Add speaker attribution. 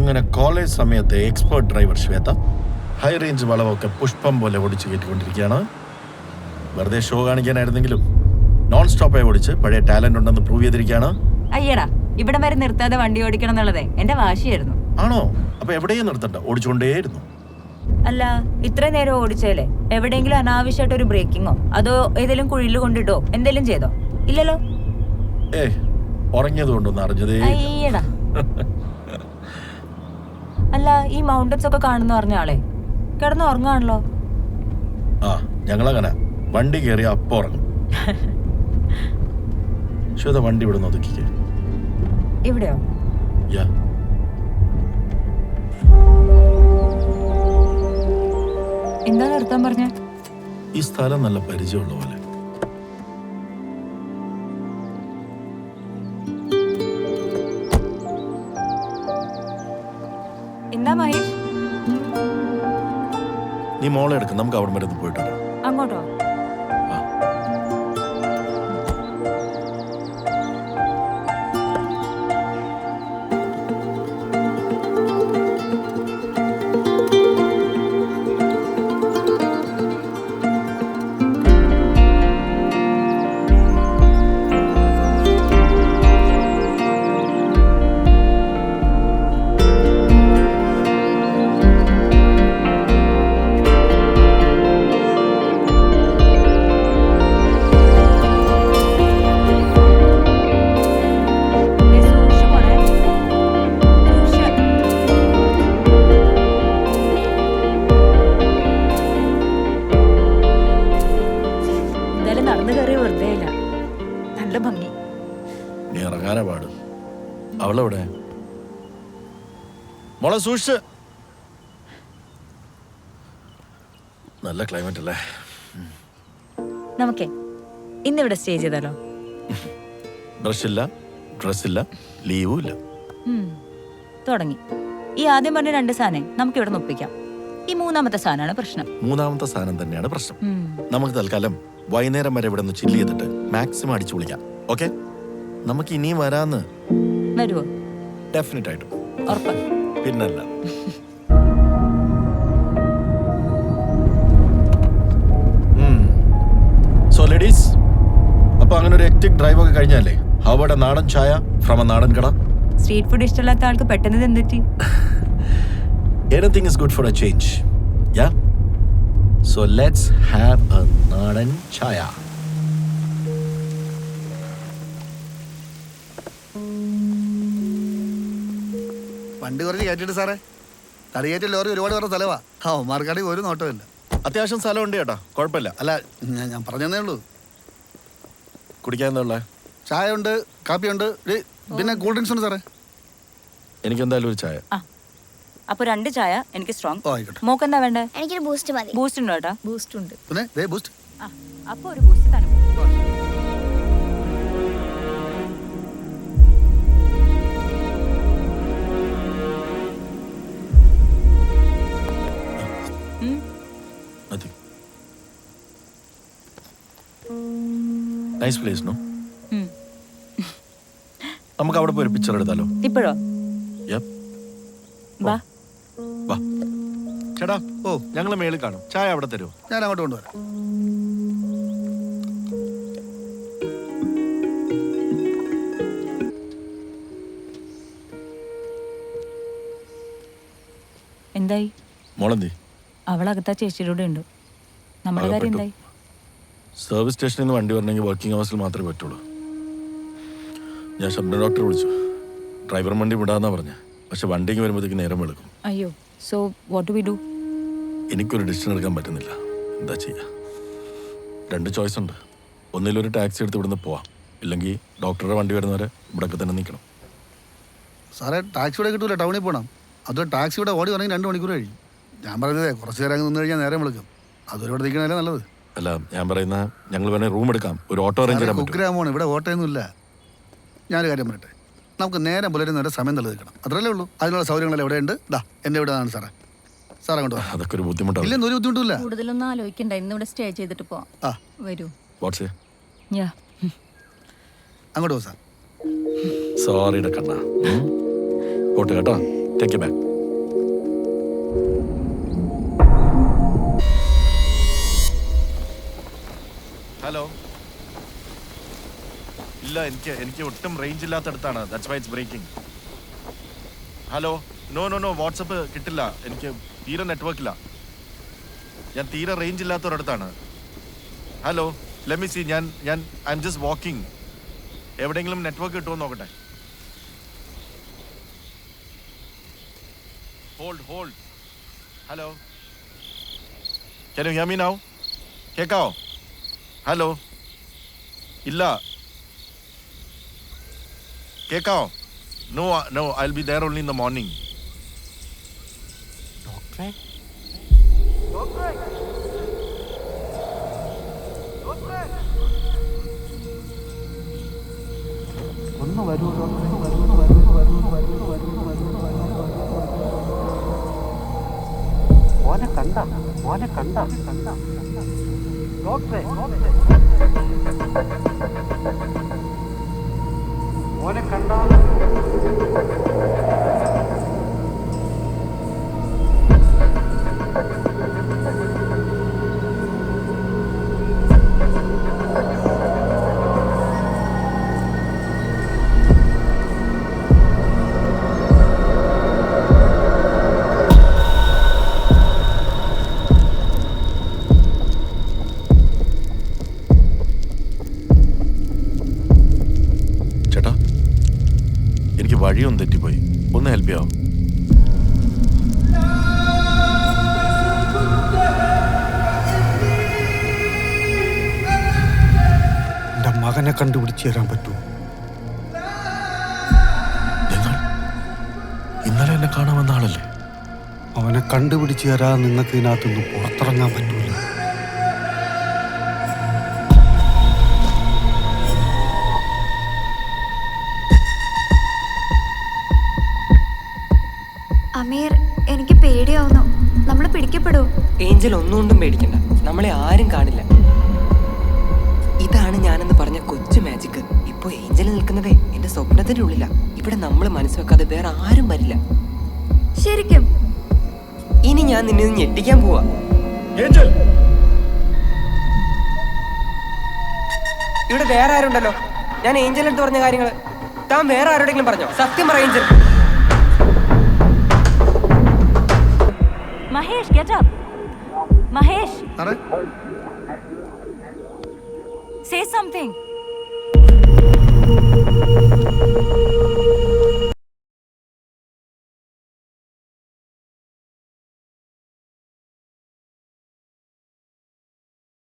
Speaker 1: അങ്ങനെ കോളേജ് സമയത്തെ expert driver Shweta high range വളവൊക്കെ പുഷ്പം പോലെ ഓടിച്ച് കയറ്റിക്കൊണ്ടിരിക്കുകയാണ്. വെറുതെ ഷോ കാണിക്കാനായിരുന്നെങ്കിലും നോൺ സ്റ്റോപ്പായി ഓടിച്ച് പഴയ ടാലന്റ് ഉണ്ടെന്ന് പ്രൂവ് ചെയ്തിരിക്കുകയാണ്.
Speaker 2: അയ്യടാ, ഇവിടെ വരെ നിർത്താതെ വണ്ടി ഓടിക്കണം എന്നുള്ളതേ എന്റെ വാശിയായിരുന്നു.
Speaker 1: ആണോ? അപ്പൊ എവിടെയും നിർത്തണ്ട, ഓടിച്ചുകൊണ്ടേയിരുന്നു.
Speaker 2: അല്ല, ഇത്ര നേരം ഓടിച്ചേലേ എവിടെയെങ്കിലും അനാവശ്യമായിട്ട് ഒരു ബ്രേക്കിങ്ങോ അതോ ഏതെങ്കിലും കുഴിയിൽ കൊണ്ടിട്ടോ എന്തെങ്കിലും ചെയ്തോ? ഇല്ലല്ലോ.
Speaker 1: ഉറങ്ങിയത് കൊണ്ടൊന്നും അറിഞ്ഞതേ.
Speaker 2: അയ്യടാ. അല്ല, ഈ മൗണ്ടൻസ് ഒക്കെ കാണുന്ന പറഞ്ഞ ആളെ കിടന്ന് ഉറങ്ങാണല്ലോ.
Speaker 1: ആ, ഞങ്ങളങ്ങനെ വണ്ടി കയറി അപ്പൊ ഉറങ്ങും. ശ്വേത വണ്ടി ഇവിടെ നിന്ന് ഒതുക്കിക്കേ.
Speaker 2: ഇവിടെയോ? എന്താ നിർത്താൻ പറഞ്ഞ?
Speaker 1: ഈ സ്ഥലം നല്ല പരിചയമുള്ള പോലെ.
Speaker 2: എന്താ മഹേഷ്?
Speaker 1: നീ മോളെ എടുക്കും, നമുക്ക് അവിടെ വരെ പോയിട്ട് വരാം.
Speaker 2: അങ്ങോട്ടോ?
Speaker 1: നീ ഇറങ്ങാനാ പാട്. അവളെവിടെ? മോളെ സൂക്ഷിച്ച്. നല്ല ക്ലൈമറ്റ് അല്ലേ?
Speaker 2: നമുക്കേ ഇന്നിവിടെ സ്റ്റേ ചെയ്താലോ?
Speaker 1: ബ്രഷില്ല, ഡ്രസ്സില്ല, ലീവും ഇല്ല.
Speaker 2: തുടങ്ങി. ഈ ആദ്യം പറഞ്ഞ 2 സാധനം നമുക്ക് ഇവിടെ ഒപ്പിക്കാം. ഈ 3ാമത്തെ സാധനമാണ് പ്രശ്നം.
Speaker 1: 3ാമത്തെ സാധനം തന്നെയാണ് പ്രശ്നം. നമുക്ക് തൽക്കാലം വൈകുന്നേരം വരെ ഇവിടെ ഒന്ന് ചില്ല് ചെയ്തിട്ട് മാക്സിമം അടിച്ചു വിളിക്കാം. ഓക്കെ? നമുക്ക് ഇനിയും വരാന്ന്.
Speaker 2: വരുവോ?
Speaker 1: ഡെഫിനറ്റ് ആയിട്ടും.
Speaker 2: ഉറപ്പ്?
Speaker 1: പിന്നല്ല. സോ ലേഡീസ്, അപ്പൊ അങ്ങനെ ഒരു ഹെക്ടിക് ഡ്രൈവ് ഒക്കെ കഴിഞ്ഞാലേ അവിടെ നാടൻ ചായ ഫ്രം എ നാടൻ കട.
Speaker 2: സ്ട്രീറ്റ് ഫുഡ് ഇഷ്ടമില്ലാത്ത ആൾക്ക് പെട്ടെന്ന് എന്തെറ്റി?
Speaker 1: Anything is good for a change. Yeah? So let's have a നാടൻ ചായ.
Speaker 3: വണ്ടി കുറച്ച് കയറ്റിട്ട് സാറേ. തടിയേറ്റ ലോറി ഒരുപാട് പേരുടെ സ്ഥലവാ. മാർക്കാണെങ്കിൽ ഒരു നോട്ടമില്ല.
Speaker 1: അത്യാവശ്യം സ്ഥലമുണ്ട് ചേട്ടാ, കുഴപ്പമില്ല.
Speaker 3: അല്ല, ഞാൻ പറഞ്ഞതേ ഉള്ളൂ.
Speaker 1: കുടിക്കാനുള്ള
Speaker 3: ചായ ഉണ്ട്, കാപ്പിയുണ്ട്, പിന്നെ കൂൾ ഡ്രിങ്ക്സ് ഉണ്ട് സാറേ.
Speaker 1: എനിക്കെന്തായാലും ഒരു ചായ.
Speaker 2: അപ്പൊ 2 ചായ, എനിക്ക് സ്ട്രോങ്.
Speaker 3: ആയിക്കോട്ടെ.
Speaker 2: മോക്ക് എന്താ വേണ്ടേ?
Speaker 4: എനിക്കൊരു ബൂസ്റ്റ് മതി.
Speaker 2: ബൂസ്റ്റ് ഉണ്ടോ ഏട്ടാ? ബൂസ്റ്റ് ഉണ്ട്.
Speaker 3: പിന്നെ ബൂസ്റ്റ്.
Speaker 2: അപ്പൊ ഒരു ബൂസ്റ്റ് തന്നെ.
Speaker 1: Nice place no? നമുക്ക് അവിടെ പോയി ഒരു പിക്ചർ എടുത്താലോ?
Speaker 2: ഇപ്പോഴോ? വാ
Speaker 1: വാ ചേട്ടാ. ഞങ്ങൾ മേളിൽ കാണും. ചായ അവിടെ തരുമോ?
Speaker 3: ഞാൻ അങ്ങോട്ട് കൊണ്ടുവരാം.
Speaker 2: എന്തായി?
Speaker 1: മോളെന്തി?
Speaker 2: അവളകത്താ ചേച്ചിയുടെ ഉണ്ട്. നമ്മുടെ കാര്യം എന്തായി?
Speaker 1: സർവീസ് സ്റ്റേഷനിൽ നിന്ന് വണ്ടി വരണമെങ്കിൽ വർക്കിംഗ് അവേഴ്സിൽ മാത്രമേ പറ്റുള്ളൂ. ഞാൻ ശബ്ദ ഡോക്ടറെ വിളിച്ചു. ഡ്രൈവർ വണ്ടി വിടാന്നാ പറഞ്ഞ. പക്ഷെ വണ്ടിക്ക് വരുമ്പോഴത്തേക്ക് നേരം വെളുക്കും.
Speaker 2: അയ്യോ, so what do we do?
Speaker 1: എനിക്കൊരു ഡിസിഷൻ എടുക്കാൻ പറ്റുന്നില്ല. എന്താ ചെയ്യുക? 2 ചോയ്സ് ഉണ്ട്. ഒന്നിലൊരു ടാക്സി എടുത്ത് ഇവിടുന്ന് പോവാം, ഇല്ലെങ്കിൽ ഡോക്ടറുടെ വണ്ടി വരുന്നവരെ ഇവിടെയൊക്കെ തന്നെ നിൽക്കണം.
Speaker 3: സാറേ, ടാക്സി ഇവിടെ കിട്ടൂല, ടൗണിൽ പോകണം. അതുപോലെ ടാക്സി ഇവിടെ ഓടി വരണമെങ്കിൽ 2 മണിക്കൂർ കഴിയും. ഞാൻ പറഞ്ഞതേ കുറച്ച് നേരം നിന്ന് കഴിഞ്ഞാൽ നേരം വിളിക്കും. അതൊരു ഇവിടെ നിൽക്കണല്ലേ നല്ലത്.
Speaker 1: അല്ല, ഞാൻ പറയുന്ന ഞങ്ങൾ വേണേൽ റൂം എടുക്കാം, ഒരു ഓട്ടോ അറേഞ്ച് ചെയ്യാൻ പറ്റും.
Speaker 3: കുഗ്രാമമാണ്, ഇവിടെ ഓട്ടോയൊന്നും ഇല്ല. ഞാനൊരു കാര്യം പറയട്ടെ, നമുക്ക് നേരം പുലരുന്നവരെ സമയം തള്ളി നിൽക്കണം. അത്രയല്ലേ ഉള്ളൂ. അതിനുള്ള സൗകര്യങ്ങൾ എവിടെയുണ്ട്? എൻ്റെ എവിടെയാണ് സാറേ? സാർ അങ്ങോട്ട് വാ.
Speaker 1: അതൊക്കെ ഒരു ബുദ്ധിമുട്ടാണ്.
Speaker 3: ഇല്ലെന്ന് ഒരു ബുദ്ധിമുട്ടില്ല.
Speaker 5: കൂടുതലൊന്നും ആലോചിക്കണ്ട, ഇന്നിവിടെ സ്റ്റേ ചെയ്തിട്ട് പോവാം. വരൂ.
Speaker 1: വാട്ട്സ്
Speaker 3: അങ്ങോട്ട് പോ സാർ.
Speaker 1: സോറി കണ്ണ. പോട്ടെ കേട്ടോ. Take it back. ഹലോ. ഇല്ല, എനിക്ക് ഒട്ടും റേഞ്ച് ഇല്ലാത്തടത്താണ്. That's why it's breaking. Hello. No WhatsApp കിട്ടില്ല. എനിക്ക് തീരെ നെറ്റ്വർക്കില്ല. ഞാൻ തീരെ റേഞ്ച് ഇല്ലാത്തൊരിടത്താണ്. Hello, let me see. I'm just walking. എവിടെയെങ്കിലും നെറ്റ്വർക്ക് കിട്ടുമോ നോക്കട്ടെ. Hold. Hello, can you hear me now? കേൾക്കാവോ? ഹലോ. ഇല്ല, കേൾക്കാവോ? No I will be there only in the morning.
Speaker 3: ഒന്ന് വരൂ. മോനെ കണ്ട ഡോക്ടറെ, മോനെ കണ്ട.
Speaker 1: ചേട്ടാ, എനിക്ക് വഴിയൊന്നും തെറ്റിപ്പോയി. ഒന്ന് ഹെൽപ്പ് ചെയ്യാവോ?
Speaker 4: എൻ്റെ മകനെ കണ്ടുപിടിച്ച് തരാൻ പറ്റുമോ?
Speaker 1: നിങ്ങൾ ഇന്നലെ എന്നെ കാണാൻ വന്ന ആളല്ലേ?
Speaker 4: അവനെ കണ്ടുപിടിച്ച് തരാൻ നിങ്ങൾക്ക് ഇതിനകത്തൊന്നും പുറത്തിറങ്ങാൻ പറ്റൂല.
Speaker 6: അമീർ, എനിക്ക് പേടിയാവുന്നു. നമ്മൾ പിടിക്കപ്പെടുമോ?
Speaker 7: ഏഞ്ചൽ ഒന്നുകൊണ്ടും പേടിക്കണ്ട, നമ്മളെ ആരും കാണില്ല. ഇതാണ് ഞാനെന്ന് പറഞ്ഞ കൊച്ചു മാജിക്. ഇപ്പൊ ഏഞ്ചൽ നിൽക്കുന്നതേ എന്റെ സ്വപ്നത്തിന്റെ ഉള്ളിലാ. ഇവിടെ നമ്മൾ മനസ്സ് വെക്കാതെ വേറെ ആരും വരില്ല.
Speaker 6: ശരിക്കും?
Speaker 7: ഇനി ഞാൻ നിന്നെ ഞെട്ടിക്കാൻ പോവാ. ഇവിടെ വേറെ ആരുണ്ടല്ലോ. ഞാൻ ഏഞ്ചൽ എടുത്ത് പറഞ്ഞ കാര്യങ്ങള് താൻ വേറെ ആരോടെങ്കിലും പറഞ്ഞോ? സത്യം പറ Angel.
Speaker 2: Mahesh, get up. Mahesh,
Speaker 3: സാറേ,
Speaker 2: say something.